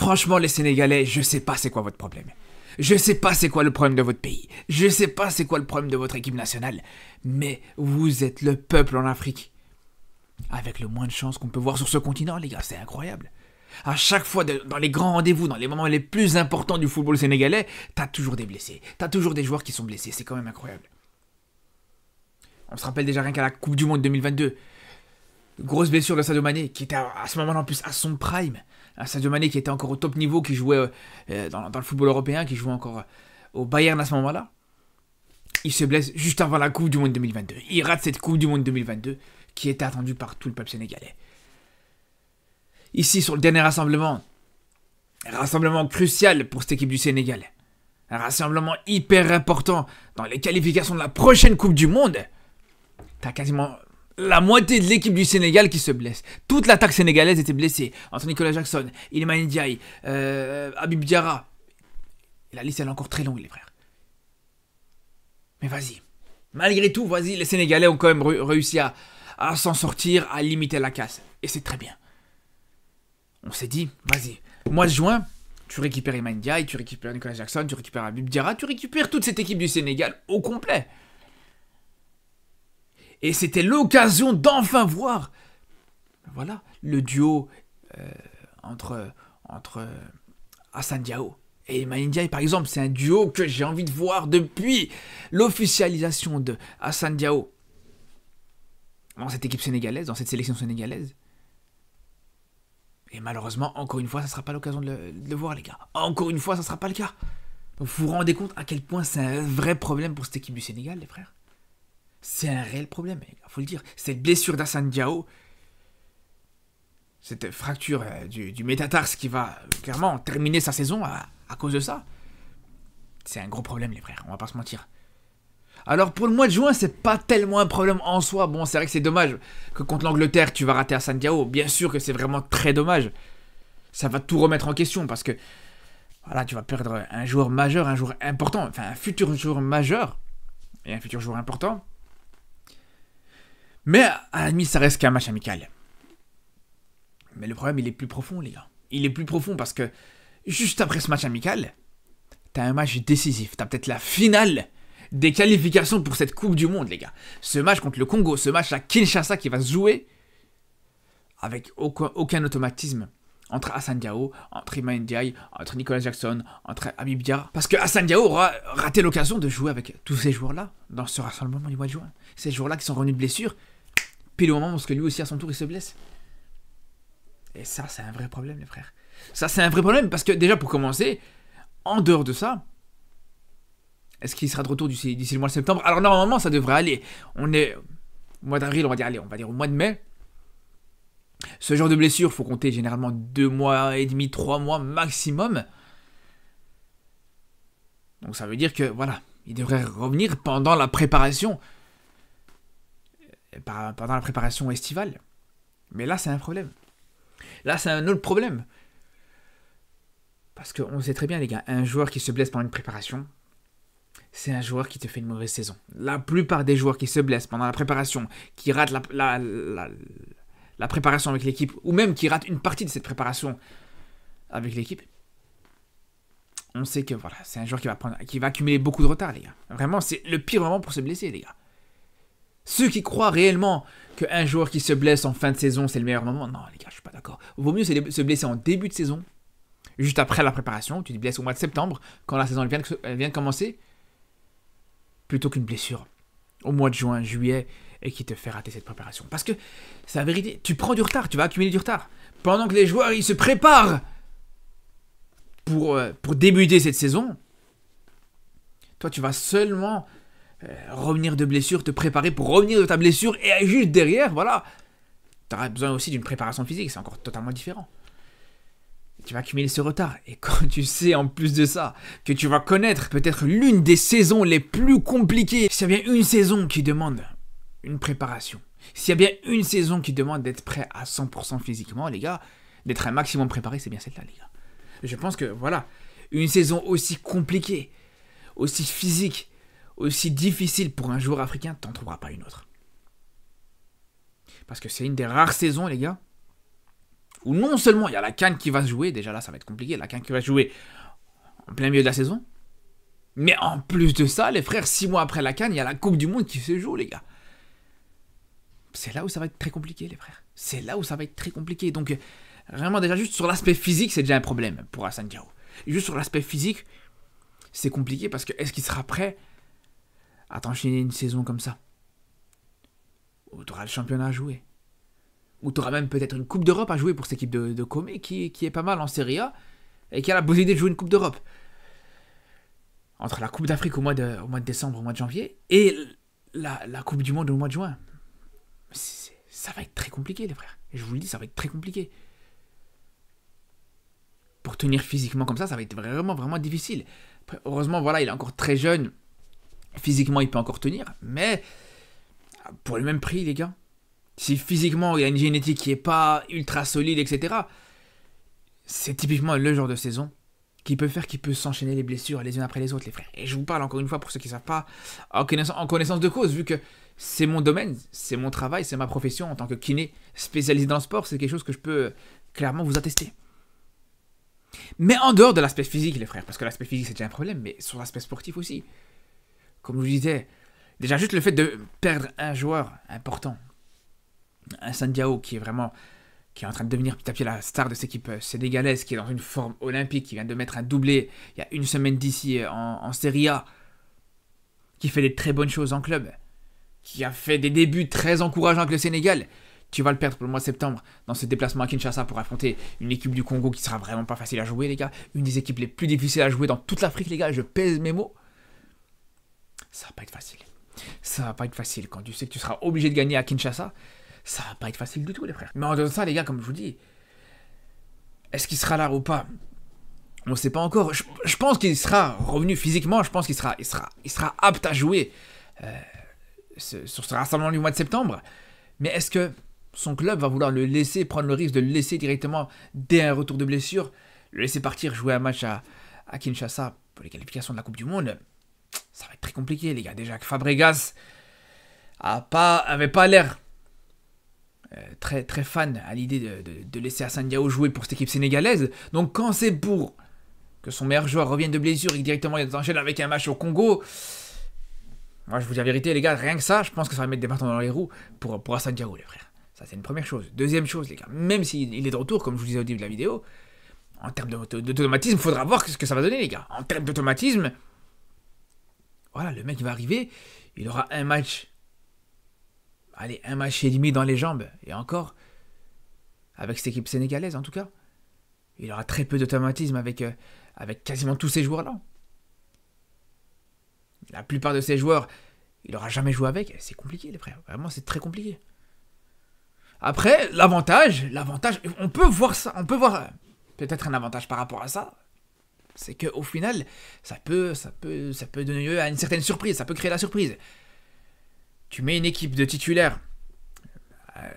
Franchement, les Sénégalais, je sais pas c'est quoi votre problème. Je sais pas c'est quoi le problème de votre pays. Je sais pas c'est quoi le problème de votre équipe nationale. Mais vous êtes le peuple en Afrique. Avec le moins de chance qu'on peut voir sur ce continent, les gars, c'est incroyable. À chaque fois, dans les grands rendez-vous, dans les moments les plus importants du football sénégalais, t'as toujours des blessés. T'as toujours des joueurs qui sont blessés. C'est quand même incroyable. On se rappelle déjà rien qu'à la Coupe du Monde 2022. Grosse blessure de Sadio Mané, qui était à ce moment-là en plus à son prime. Un Sadio Mané qui était encore au top niveau, qui jouait dans le football européen, qui jouait encore au Bayern à ce moment-là. Il se blesse juste avant la Coupe du Monde 2022. Il rate cette Coupe du Monde 2022 qui était attendue par tout le peuple sénégalais. Ici, sur le dernier rassemblement crucial pour cette équipe du Sénégal. Un rassemblement hyper important dans les qualifications de la prochaine Coupe du Monde. T'as quasiment la moitié de l'équipe du Sénégal qui se blesse. Toute l'attaque sénégalaise était blessée. Entre Nicolas Jackson, Iliman Ndiaye, Habib Diarra. Et la liste elle est encore très longue, les frères. Mais vas-y. Malgré tout, vas-y, les Sénégalais ont quand même réussi à s'en sortir, à limiter la casse. Et c'est très bien. On s'est dit, vas-y, mois de juin, tu récupères Iliman Ndiaye, tu récupères Nicolas Jackson, tu récupères Habib Diarra, tu récupères toute cette équipe du Sénégal au complet. Et c'était l'occasion d'enfin voir, voilà, le duo entre Assane Diao et Iliman Ndiaye, par exemple. C'est un duo que j'ai envie de voir depuis l'officialisation de Assane Diao dans cette équipe sénégalaise, dans cette sélection sénégalaise. Et malheureusement, encore une fois, ça ne sera pas l'occasion de le voir, les gars. Encore une fois, ça ne sera pas le cas. Donc, vous vous rendez compte à quel point c'est un vrai problème pour cette équipe du Sénégal, les frères. C'est un réel problème, il faut le dire. Cette blessure d'Assane Diao, cette fracture du métatarse qui va clairement terminer sa saison à cause de ça. C'est un gros problème, les frères, on va pas se mentir. Alors pour le mois de juin, c'est pas tellement un problème en soi. Bon, c'est vrai que c'est dommage que contre l'Angleterre, tu vas rater Assane Diao. Bien sûr que c'est vraiment très dommage. Ça va tout remettre en question parce que voilà, tu vas perdre un joueur majeur, un joueur important, enfin un futur joueur majeur et un futur joueur important. Mais à la limite, ça reste qu'un match amical. Mais le problème, il est plus profond, les gars. Il est plus profond parce que juste après ce match amical, t'as un match décisif. T'as peut-être la finale des qualifications pour cette Coupe du Monde, les gars. Ce match contre le Congo, ce match à Kinshasa qui va se jouer avec aucun automatisme entre Assane Diao, entre Iliman Ndiaye, entre Nicolas Jackson, entre Habib Diarra. Parce que Assane Diao aura raté l'occasion de jouer avec tous ces joueurs-là dans ce rassemblement du mois de juin. Ces joueurs-là qui sont revenus de blessure, puis le moment où lui aussi à son tour il se blesse. Et ça, c'est un vrai problème, les frères. Ça, c'est un vrai problème parce que déjà, pour commencer, en dehors de ça, est-ce qu'il sera de retour d'ici le mois de septembre? Alors normalement, ça devrait aller. On est au mois d'avril, on va dire au mois de mai. Ce genre de blessure, il faut compter généralement 2 mois et demi, 3 mois maximum. Donc ça veut dire que, voilà, il devrait revenir pendant la préparation. Pendant la préparation estivale. Mais là, c'est un problème. Là, c'est un autre problème. Parce qu'on sait très bien, les gars, un joueur qui se blesse pendant une préparation, c'est un joueur qui te fait une mauvaise saison. La plupart des joueurs qui se blessent pendant la préparation, qui ratent la préparation avec l'équipe, ou même qui ratent une partie de cette préparation avec l'équipe, on sait que voilà, c'est un joueur qui va accumuler beaucoup de retard, les gars. Vraiment, c'est le pire moment pour se blesser, les gars. Ceux qui croient réellement qu'un joueur qui se blesse en fin de saison, c'est le meilleur moment, non, les gars, je suis pas d'accord. Vaut mieux se blesser en début de saison, juste après la préparation. Tu te blesses au mois de septembre, quand la saison vient de commencer, plutôt qu'une blessure au mois de juin, juillet, et qui te fait rater cette préparation. Parce que, c'est la vérité, tu prends du retard, tu vas accumuler du retard. Pendant que les joueurs, ils se préparent pour débuter cette saison, toi, tu vas seulement revenir de blessure, te préparer pour revenir de ta blessure, et juste derrière, voilà, tu auras besoin aussi d'une préparation physique, c'est encore totalement différent. Tu vas accumuler ce retard, et quand tu sais en plus de ça, que tu vas connaître peut-être l'une des saisons les plus compliquées, s'il y a bien une saison qui demande une préparation, s'il y a bien une saison qui demande d'être prêt à 100% physiquement, les gars, d'être un maximum préparé, c'est bien celle-là, les gars. Je pense que, voilà, une saison aussi compliquée, aussi physique, aussi difficile pour un joueur africain, t'en trouveras pas une autre. Parce que c'est une des rares saisons, les gars, où non seulement il y a la CAN qui va se jouer, déjà là ça va être compliqué, la CAN qui va se jouer en plein milieu de la saison, mais en plus de ça, les frères, 6 mois après la CAN, il y a la Coupe du Monde qui se joue, les gars. C'est là où ça va être très compliqué, les frères. C'est là où ça va être très compliqué. Donc, vraiment, déjà, juste sur l'aspect physique, c'est déjà un problème pour Assane Diao. Juste sur l'aspect physique, c'est compliqué parce que est-ce qu'il sera prêt à t'enchaîner une saison comme ça? Où tu auras le championnat à jouer. Où tu auras même peut-être une Coupe d'Europe à jouer pour cette équipe de Comé qui est pas mal en Serie A et qui a la possibilité de jouer une Coupe d'Europe. Entre la Coupe d'Afrique au mois de décembre, au mois de janvier, et la Coupe du Monde au mois de juin. Ça va être très compliqué, les frères. Et je vous le dis, ça va être très compliqué. Pour tenir physiquement comme ça va être vraiment, vraiment difficile. Après, heureusement, voilà, il est encore très jeune. Physiquement, il peut encore tenir. Mais pour le même prix, les gars, si physiquement, il y a une génétique qui n'est pas ultra solide, etc., c'est typiquement le genre de saison qui peut faire qu'il peut s'enchaîner les blessures les unes après les autres, les frères. Et je vous parle encore une fois, pour ceux qui ne savent pas, en connaissance de cause, vu que c'est mon domaine, c'est mon travail, c'est ma profession en tant que kiné spécialisé dans le sport, c'est quelque chose que je peux clairement vous attester. Mais en dehors de l'aspect physique, les frères, parce que l'aspect physique c'est déjà un problème, mais sur l'aspect sportif aussi. Comme je vous disais, déjà juste le fait de perdre un joueur important, un Assane Diao qui est en train de devenir petit à petit la star de cette équipe sénégalaise, qui est dans une forme olympique, qui vient de mettre un doublé il y a une semaine d'ici en Serie A, qui fait des très bonnes choses en club, qui a fait des débuts très encourageants avec le Sénégal. Tu vas le perdre pour le mois de septembre dans ce déplacement à Kinshasa pour affronter une équipe du Congo qui sera vraiment pas facile à jouer, les gars. Une des équipes les plus difficiles à jouer dans toute l'Afrique, les gars. Je pèse mes mots. Ça va pas être facile. Ça va pas être facile. Quand tu sais que tu seras obligé de gagner à Kinshasa, ça va pas être facile du tout, les frères. Mais en dehors de ça, les gars, comme je vous dis, est-ce qu'il sera là ou pas? On ne sait pas encore. Je pense qu'il sera revenu physiquement. Je pense qu'il sera apte à jouer sur ce rassemblement du mois de septembre. Mais est-ce que son club va vouloir le laisser prendre le risque de le laisser directement dès un retour de blessure, le laisser partir jouer un match à Kinshasa pour les qualifications de la Coupe du Monde? Ça va être très compliqué, les gars. Déjà que Fabregas avait pas l'air très, très fan à l'idée de laisser Assane Diao jouer pour cette équipe sénégalaise. Donc quand c'est pour que son meilleur joueur revienne de blessure et que directement il s'enchaîne avec un match au Congo, moi je vous dis la vérité, les gars, rien que ça, je pense que ça va mettre des bâtons dans les roues pour Assane Diao, les frères. Ça, c'est une première chose. Deuxième chose, les gars, même s'il est de retour, comme je vous disais au début de la vidéo, en termes d'automatisme, il faudra voir ce que ça va donner, les gars. En termes d'automatisme, voilà, le mec va arriver, il aura un match et demi dans les jambes, et encore, avec cette équipe sénégalaise en tout cas. Il aura très peu d'automatisme avec quasiment tous ces joueurs-là. La plupart de ces joueurs, il n'aura jamais joué avec, c'est compliqué, les frères. Vraiment, c'est très compliqué. Après, l'avantage, on peut voir ça, on peut voir peut-être un avantage par rapport à ça, c'est qu'au final, ça peut donner lieu à une certaine surprise, ça peut créer la surprise. Tu mets une équipe de titulaires,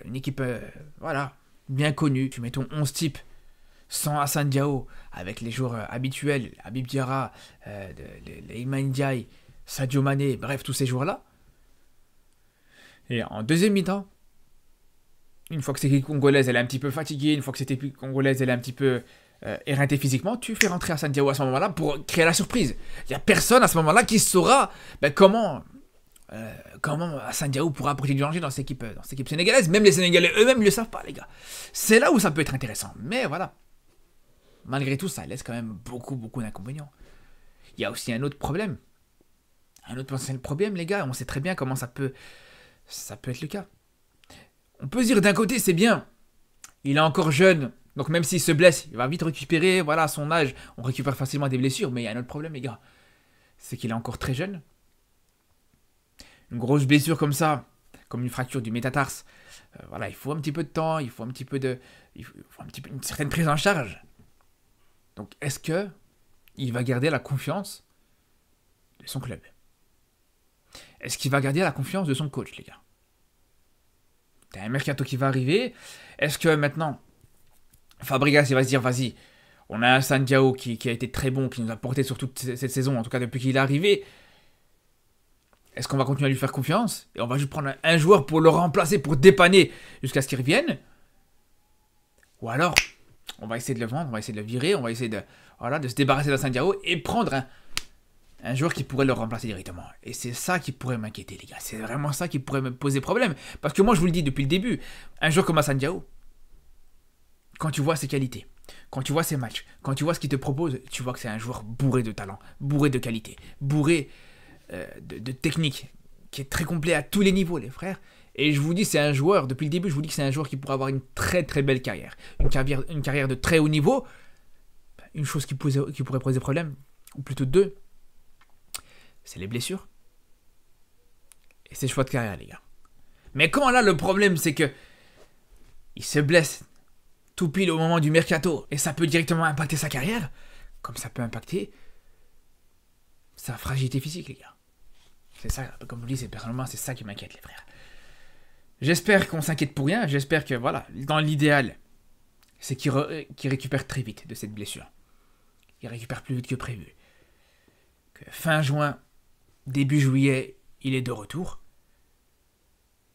une équipe, bien connue, tu mets ton 11 type, sans Assane Diao, avec les joueurs habituels, Habib Diarra, Iliman Ndiaye, Sadio Mané, bref, tous ces joueurs-là. Et en deuxième mi-temps, une fois que cette équipe congolaise elle est un petit peu fatiguée, une fois que cette équipe congolaise elle est un petit peu éreintée physiquement, tu fais rentrer Assane Diao à ce moment-là pour créer la surprise. Il n'y a personne à ce moment-là qui saura comment Assane Diao pourra apporter du danger dans cette équipe sénégalaise. Même les Sénégalais eux-mêmes ne le savent pas, les gars. C'est là où ça peut être intéressant. Mais voilà. Malgré tout, ça laisse quand même beaucoup, beaucoup d'inconvénients. Il y a aussi un autre problème. Un autre potentiel problème, les gars. On sait très bien comment ça peut être le cas. On peut se dire d'un côté, c'est bien. Il est encore jeune. Donc même s'il se blesse, il va vite récupérer. Voilà, à son âge, on récupère facilement des blessures. Mais il y a un autre problème, les gars. C'est qu'il est encore très jeune. Une grosse blessure comme ça, comme une fracture du métatarse, il faut un petit peu de temps, il faut une certaine prise en charge. Donc, est-ce que il va garder la confiance de son club? Est-ce qu'il va garder la confiance de son coach, les gars? T'as un mercato qui va arriver. Est-ce que maintenant, Fabregas, il va se dire, vas-y, on a un Assane Diao qui a été très bon, qui nous a porté sur toute cette saison, en tout cas depuis qu'il est arrivé. Est-ce qu'on va continuer à lui faire confiance et on va juste prendre un joueur pour le remplacer, pour dépanner jusqu'à ce qu'il revienne? Ou alors, on va essayer de le vendre, on va essayer de le virer, on va essayer de, voilà, de se débarrasser d'Hassane Diao et prendre un joueur qui pourrait le remplacer directement. Et c'est ça qui pourrait m'inquiéter, les gars. C'est vraiment ça qui pourrait me poser problème. Parce que moi, je vous le dis depuis le début, un joueur comme Hassane Diao, quand tu vois ses qualités, quand tu vois ses matchs, quand tu vois ce qu'il te propose, tu vois que c'est un joueur bourré de talent, bourré de qualité, bourré de technique, qui est très complet à tous les niveaux, les frères. Et je vous dis, c'est un joueur, depuis le début, je vous dis que c'est un joueur qui pourrait avoir une très très belle carrière. Une carrière de très haut niveau. Une chose qui pourrait poser problème, ou plutôt deux, c'est les blessures. Et ses choix de carrière, les gars. Mais quand là, le problème, c'est que il se blesse tout pile au moment du mercato, et ça peut directement impacter sa carrière, comme ça peut impacter sa fragilité physique, les gars. C'est ça, comme je vous dis, personnellement, c'est ça qui m'inquiète, les frères. J'espère qu'on s'inquiète pour rien, j'espère que, voilà, dans l'idéal, c'est qu'il récupère très vite de cette blessure. Il récupère plus vite que prévu. Que fin juin, début juillet, il est de retour.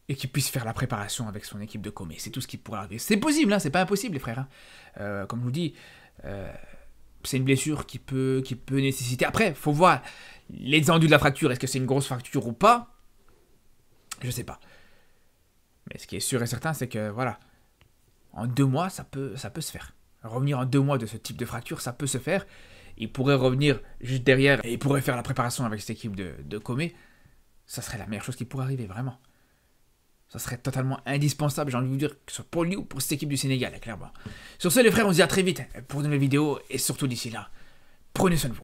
Et qu'il puisse faire la préparation avec son équipe de Comé. C'est tout ce qui pourrait arriver. C'est possible, hein, c'est pas impossible, les frères. Hein. Comme je vous dis, c'est une blessure qui peut nécessiter... Après, faut voir l'étendue de la fracture. Est-ce que c'est une grosse fracture ou pas? Je sais pas. Mais ce qui est sûr et certain, c'est que, voilà, en 2 mois, ça peut se faire. Revenir en 2 mois de ce type de fracture, ça peut se faire. Il pourrait revenir juste derrière et il pourrait faire la préparation avec cette équipe de Comé. Ça serait la meilleure chose qui pourrait arriver, vraiment. Ça serait totalement indispensable, j'ai envie de vous dire, que ce soit pour lui ou pour cette équipe du Sénégal, clairement. Sur ce, les frères, on se dit à très vite pour de nouvelles vidéos et surtout d'ici là, prenez soin de vous.